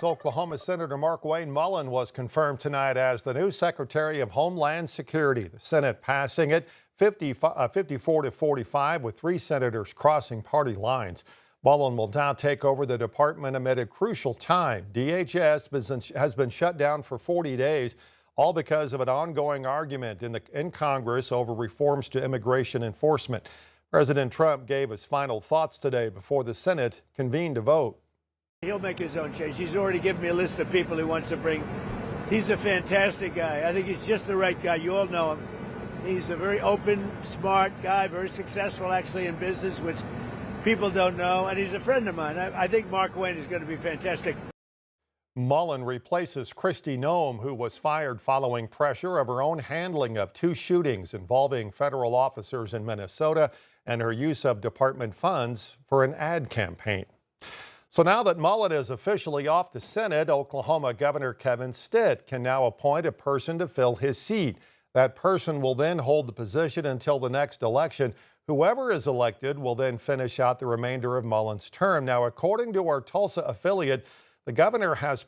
Oklahoma Senator Markwayne Mullin was confirmed tonight as the new Secretary of Homeland Security. The Senate passing it 54 to 45 with 3 senators crossing party lines. Mullin will now take over the department amid a crucial time. DHS has been shut down for 40 days, all because of an ongoing argument in Congress over reforms to immigration enforcement. President Trump gave his final thoughts today before the Senate convened to vote. He'll make his own change. He's already given me a list of people he wants to bring. He's a fantastic guy. I think he's just the right guy. You all know him. He's a very open, smart guy, very successful actually in business, which people don't know, and he's a friend of mine. I think Markwayne is going to be fantastic. Mullin replaces Kristi Noem, who was fired following pressure of her own handling of 2 shootings involving federal officers in Minnesota and her use of department funds for an ad campaign. So now that Mullin is officially off the Senate, Oklahoma Governor Kevin Stitt can now appoint a person to fill his seat. That person will then hold the position until the next election. Whoever is elected will then finish out the remainder of Mullin's term. Now, according to our Tulsa affiliate, the governor has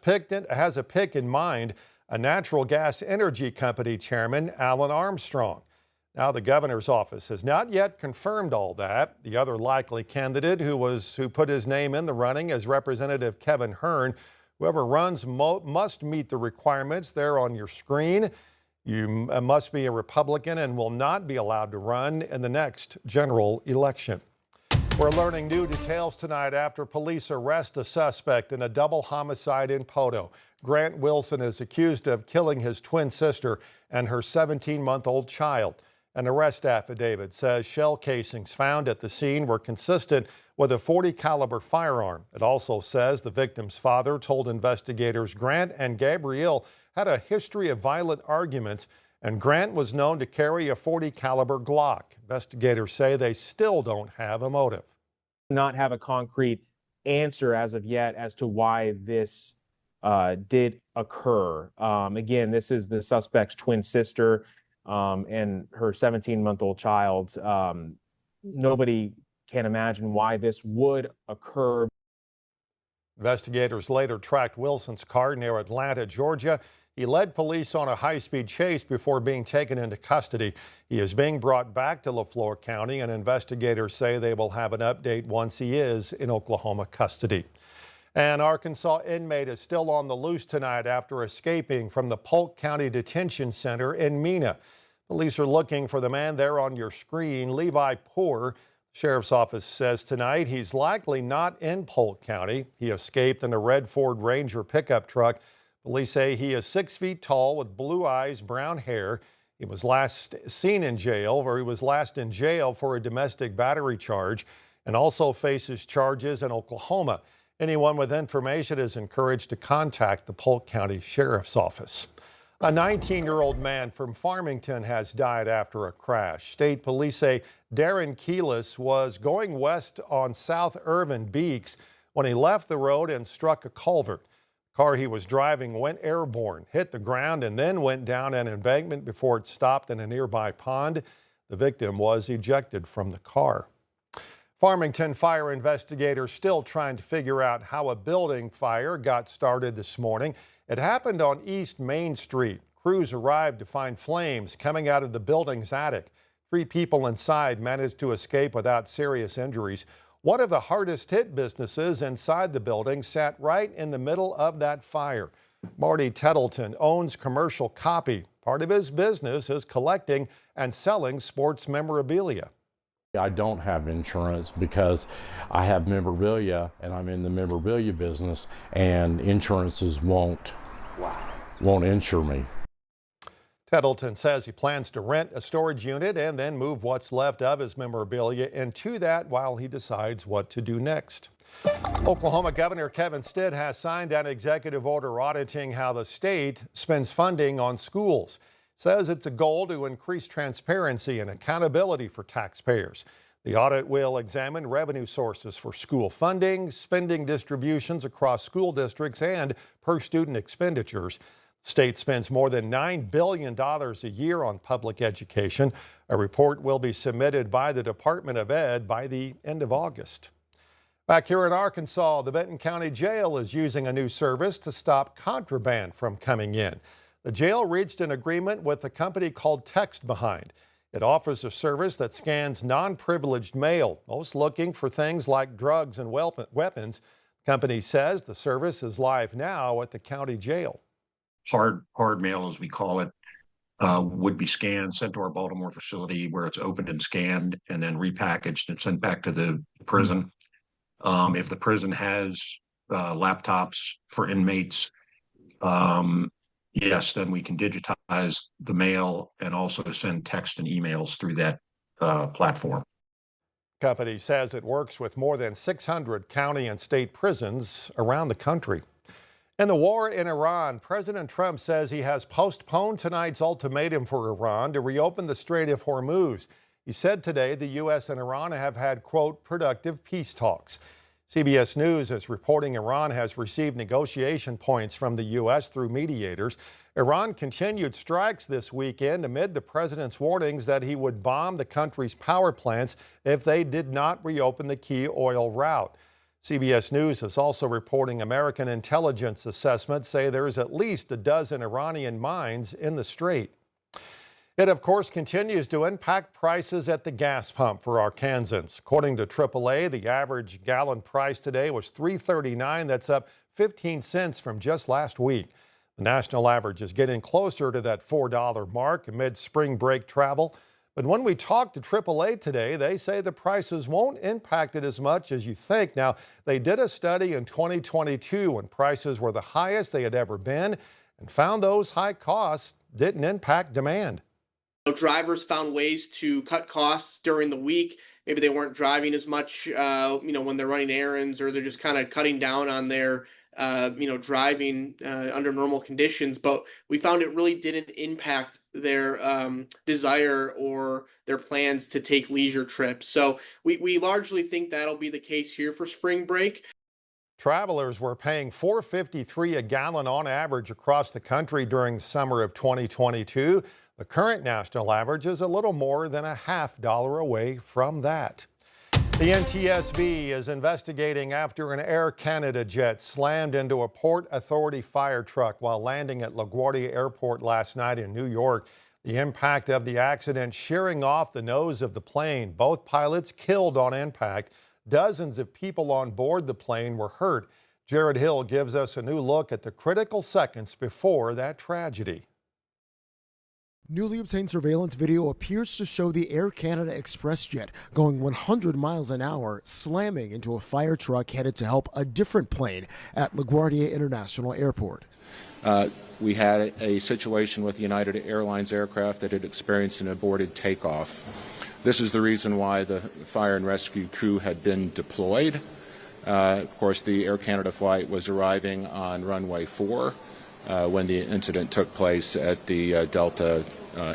a pick in mind, a natural gas energy company chairman, Alan Armstrong. Now, the governor's office has not yet confirmed all that. The other likely candidate who put his name in the running is Representative Kevin Hern. Whoever runs must meet the requirements there on your screen. You must be a Republican and will not be allowed to run in the next general election. We're learning new details tonight after police arrest a suspect in a double homicide in Poto. Grant Wilson is accused of killing his twin sister and her 17-month-old child. An arrest affidavit says shell casings found at the scene were consistent with a .40 caliber firearm. It also says the victim's father told investigators Grant and Gabrielle had a history of violent arguments, and Grant was known to carry a .40 caliber Glock. Investigators say they still don't have a motive. Not have a concrete answer as of yet as to why this did occur. Again, this is the suspect's twin sister and her 17-month-old child. Nobody can imagine why this would occur. Investigators later tracked Wilson's car near Atlanta, Georgia. He led police on a high-speed chase before being taken into custody. He is being brought back to Lafleur County, and investigators say they will have an update once he is in Oklahoma custody. An Arkansas inmate is still on the loose tonight after escaping from the Polk County Detention Center in Mena. Police are looking for the man there on your screen, Levi Poor. Sheriff's office says tonight he's likely not in Polk County. He escaped in a red Ford Ranger pickup truck. Police say he is 6 feet tall with blue eyes, brown hair. He was last seen in jail, or he was last in jail for a domestic battery charge, and also faces charges in Oklahoma. Anyone with information is encouraged to contact the Polk County Sheriff's Office. A 19-year-old man from Farmington has died after a crash. State police say Darren Keelis was going west on South Irvin Beeks when he left the road and struck a culvert. The car he was driving went airborne, hit the ground, and then went down an embankment before it stopped in a nearby pond. The victim was ejected from the car. Farmington fire investigators still trying to figure out how a building fire got started this morning. It happened on East Main Street. Crews arrived to find flames coming out of the building's attic. 3 people inside managed to escape without serious injuries. One of the hardest hit businesses inside the building sat right in the middle of that fire. Marty Tettleton owns Commercial Copy. Part of his business is collecting and selling sports memorabilia. I don't have insurance because I have memorabilia and I'm in the memorabilia business, and insurances won't insure me. Tettleton says he plans to rent a storage unit and then move what's left of his memorabilia into that while he decides what to do next. Oklahoma Governor Kevin Stitt has signed an executive order auditing how the state spends funding on schools. Says it's a goal to increase transparency and accountability for taxpayers. The audit will examine revenue sources for school funding, spending distributions across school districts, and per student expenditures. The state spends more than $9 billion a year on public education. A report will be submitted by the Department of Ed by the end of August. Back here in Arkansas, the Benton County Jail is using a new service to stop contraband from coming in. The jail reached an agreement with a company called Text Behind. It offers a service that scans non-privileged mail, most looking for things like drugs and weapons. The company says the service is live now at the county jail. Hard mail, as we call it, would be scanned, sent to our Baltimore facility where it's opened and scanned and then repackaged and sent back to the prison. If the prison has laptops for inmates, yes, then we can digitize the mail and also send text and emails through that platform. Company says it works with more than 600 county and state prisons around the country. In the war in Iran, President Trump says he has postponed tonight's ultimatum for Iran to reopen the Strait of Hormuz. He said today the U.S. and Iran have had, quote, productive peace talks. CBS News is reporting Iran has received negotiation points from the U.S. through mediators. Iran continued strikes this weekend amid the president's warnings that he would bomb the country's power plants if they did not reopen the key oil route. CBS News is also reporting American intelligence assessments say there is at least a dozen Iranian mines in the strait. It, of course, continues to impact prices at the gas pump for Arkansans. According to AAA, the average gallon price today was $3.39. That's up 15 cents from just last week. The national average is getting closer to that $4 mark amid spring break travel. But when we talked to AAA today, they say the prices won't impact it as much as you think. Now, they did a study in 2022 when prices were the highest they had ever been and found those high costs didn't impact demand. Drivers found ways to cut costs during the week. Maybe they weren't driving as much, when they're running errands, or they're just kind of cutting down on their, driving under normal conditions. But we found it really didn't impact their desire or their plans to take leisure trips. So we largely think that'll be the case here for spring break. Travelers were paying $4.53 a gallon on average across the country during the summer of 2022. The current national average is a little more than a $0.50 away from that. The NTSB is investigating after an Air Canada jet slammed into a Port Authority fire truck while landing at LaGuardia Airport last night in New York. The impact of the accident shearing off the nose of the plane. Both pilots killed on impact. Dozens of people on board the plane were hurt. Jared Hill gives us a new look at the critical seconds before that tragedy. Newly obtained surveillance video appears to show the Air Canada Express jet going 100 miles an hour, slamming into a fire truck headed to help a different plane at LaGuardia International Airport. We had a situation with United Airlines aircraft that had experienced an aborted takeoff. This is the reason why the fire and rescue crew had been deployed. Of course, the Air Canada flight was arriving on runway 4 when the incident took place at the Delta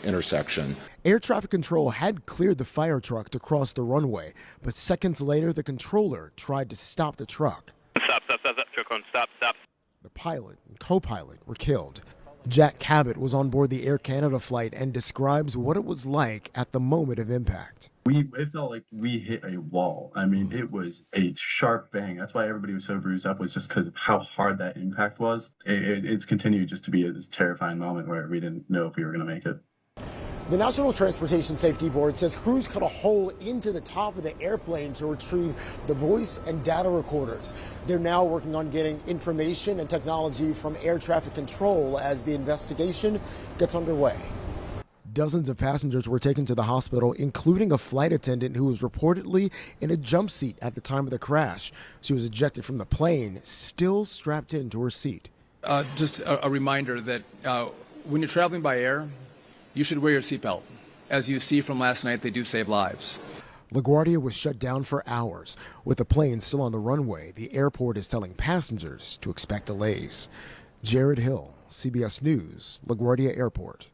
intersection. Air traffic control had cleared the fire truck to cross the runway, but seconds later the controller tried to stop the truck. Stop, truck on, stop. The pilot and co-pilot were killed. Jack Cabot was on board the Air Canada flight and describes what it was like at the moment of impact. It felt like we hit a wall. I mean, it was a sharp bang. That's why everybody was so bruised up, was just because of how hard that impact was. It's continued just to be this terrifying moment where we didn't know if we were going to make it. The National Transportation Safety Board says crews cut a hole into the top of the airplane to retrieve the voice and data recorders. They're now working on getting information and technology from air traffic control as the investigation gets underway. Dozens of passengers were taken to the hospital, including a flight attendant who was reportedly in a jump seat at the time of the crash. She was ejected from the plane, still strapped into her seat. Just a reminder that when you're traveling by air, you should wear your seatbelt. As you see from last night, they do save lives. LaGuardia was shut down for hours. With the plane still on the runway, the airport is telling passengers to expect delays. Jared Hill, CBS News, LaGuardia Airport.